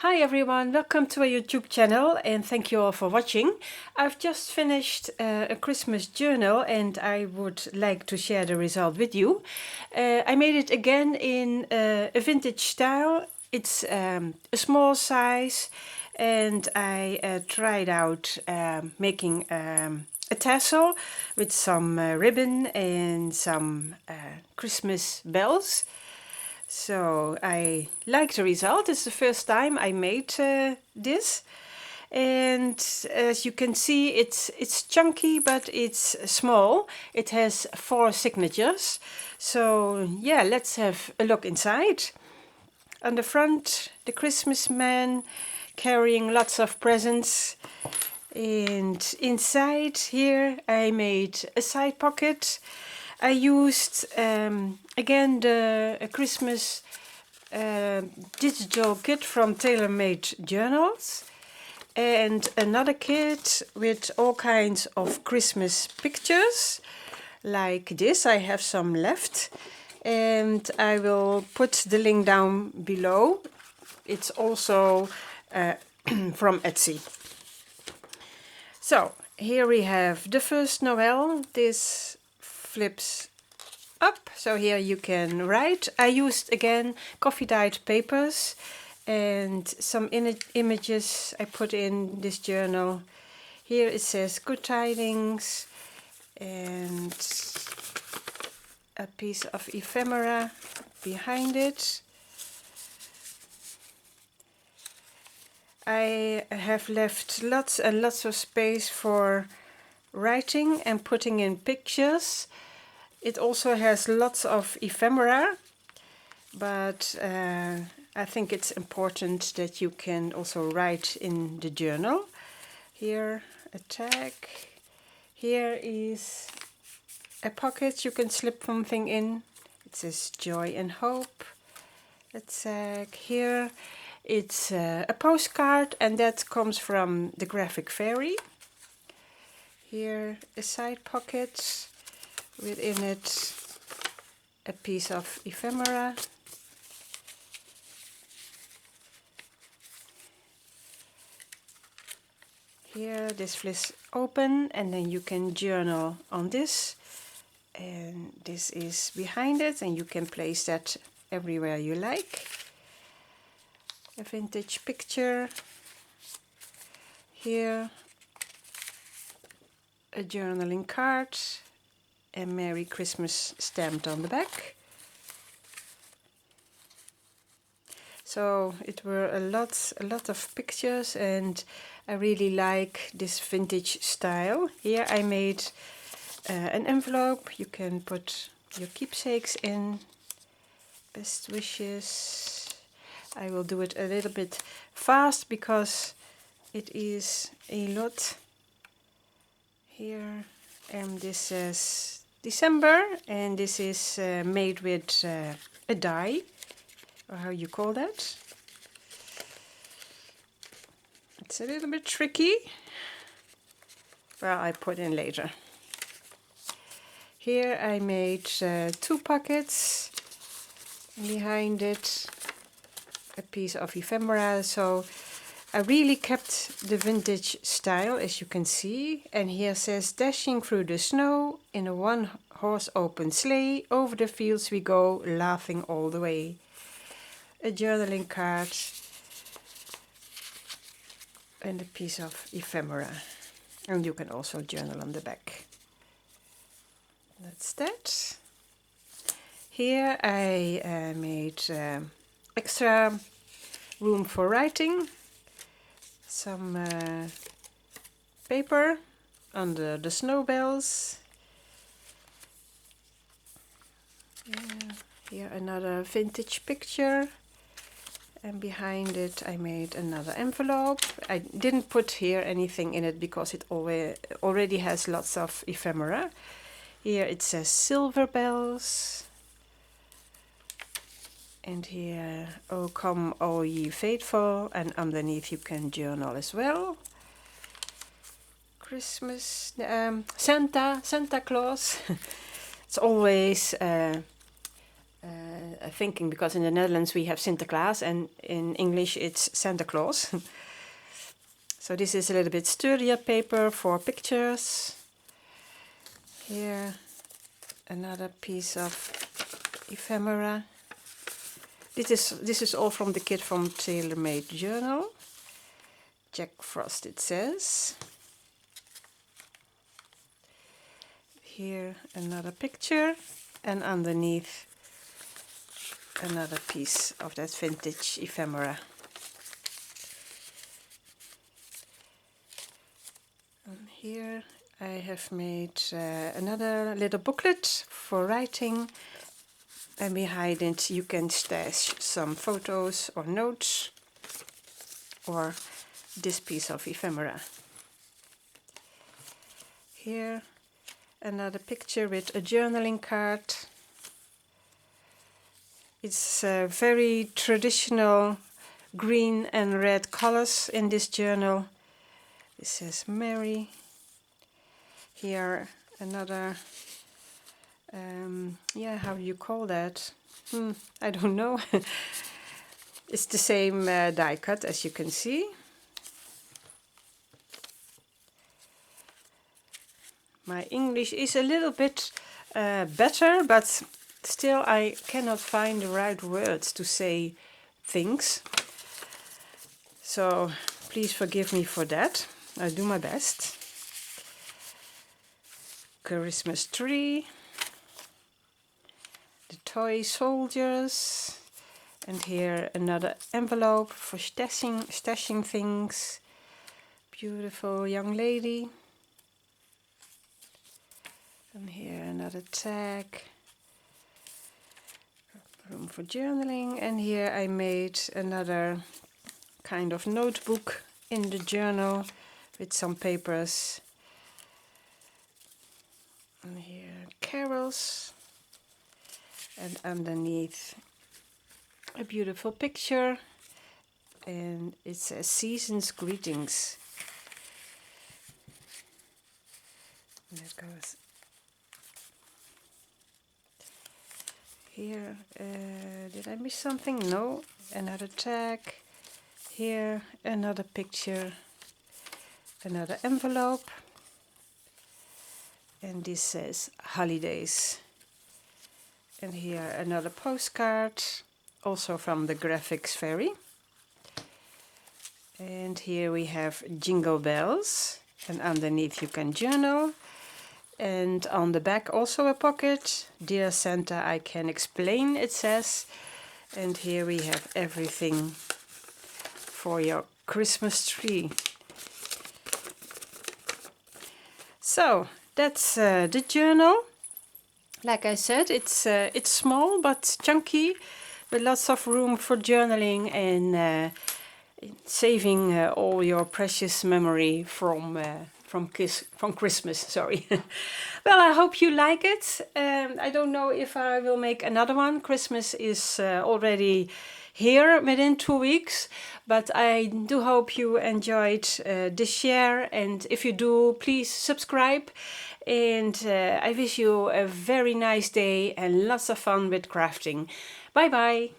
Hi everyone, welcome to our YouTube channel and thank you all for watching. I've just finished a Christmas journal and I would like to share the result with you. I made it again in a vintage style. It's a small size and I tried out making a tassel with some ribbon and some Christmas bells. So I like the result. It's the first time I made this, and as you can see, it's chunky, but it's small. It has 4 signatures. So yeah, let's have a look inside. On the front, the Christmas man carrying lots of presents. And inside here I made a side pocket. I used again the Christmas digital kit from TaylorMadeJournals and another kit with all kinds of Christmas pictures like this. I have some left and I will put the link down below. It's also from Etsy. So here we have the first Noel. This flips up, so here you can write. I used again coffee dyed papers and some images I put in this journal. Here it says good tidings and a piece of ephemera behind it. I have left lots and lots of space for writing and putting in pictures. It also has lots of ephemera, but I think it's important that you can also write in the journal. Here a tag. Here is a pocket you can slip something in. It says joy and hope. A tag here. It's a postcard, and that comes from the Graphic Fairy. Here a side pocket, within it a piece of ephemera. Here this flips open and then you can journal on this. And this is behind it and you can place that everywhere you like. A vintage picture. Here a journaling card, a Merry Christmas stamped on the back. So it were a lot of pictures and I really like this vintage style. Here I made an envelope. You can put your keepsakes in. Best wishes. I will do it a little bit fast because it is a lot. Here, and this says December, and this is made with a die, or how you call that. It's a little bit tricky. Well, I put in later. Here I made 2 pockets. Behind it a piece of ephemera, so I really kept the vintage style, as you can see. And here says dashing through the snow in a 1-horse open sleigh, over the fields we go, laughing all the way. A journaling card and a piece of ephemera, and you can also journal on the back. That's that. Here I made extra room for writing. Some paper under the snow bells. Yeah, here another vintage picture. And behind it I made another envelope. I didn't put here anything in it because it already has lots of ephemera. Here it says silver bells. And here, oh come all ye faithful, and underneath you can journal as well. Christmas, Santa Claus. It's always a thinking, because in the Netherlands we have Sinterklaas and in English it's Santa Claus. So this is a little bit sturdier paper for pictures. Here another piece of ephemera. This is all from the kit from TaylorMadeJournals. Jack Frost it says. Here another picture, and underneath another piece of that vintage ephemera. And here I have made another little booklet for writing, and behind it you can stash some photos or notes, or this piece of ephemera. Here another picture with a journaling card. It's very traditional green and red colors in this journal. This says Mary. Here another, yeah, how do you call that? I don't know. It's the same die cut, as you can see. My English is a little bit better, but still I cannot find the right words to say things. So please forgive me for that. I'll do my best. Christmas tree. The toy soldiers. And here another envelope for stashing things. Beautiful young lady. And here another tag, room for journaling, and here I made another kind of notebook in the journal with some papers. And here carols, and underneath a beautiful picture, and it says Season's Greetings. And that goes here. Did I miss something? No. Another tag. Here another picture, another envelope, and this says holidays. And here another postcard, also from the Graphics Fairy. And here we have jingle bells, and underneath you can journal. And on the back also a pocket. Dear Santa, I can explain, it says. And here we have everything for your Christmas tree. So that's the journal. Like I said, it's small but chunky, with lots of room for journaling and saving all your precious memory from Christmas. Sorry. Well, I hope you like it. I don't know if I will make another one. Christmas is already here within 2 weeks, but I do hope you enjoyed this share, and if you do, please subscribe, and I wish you a very nice day and lots of fun with crafting. Bye bye.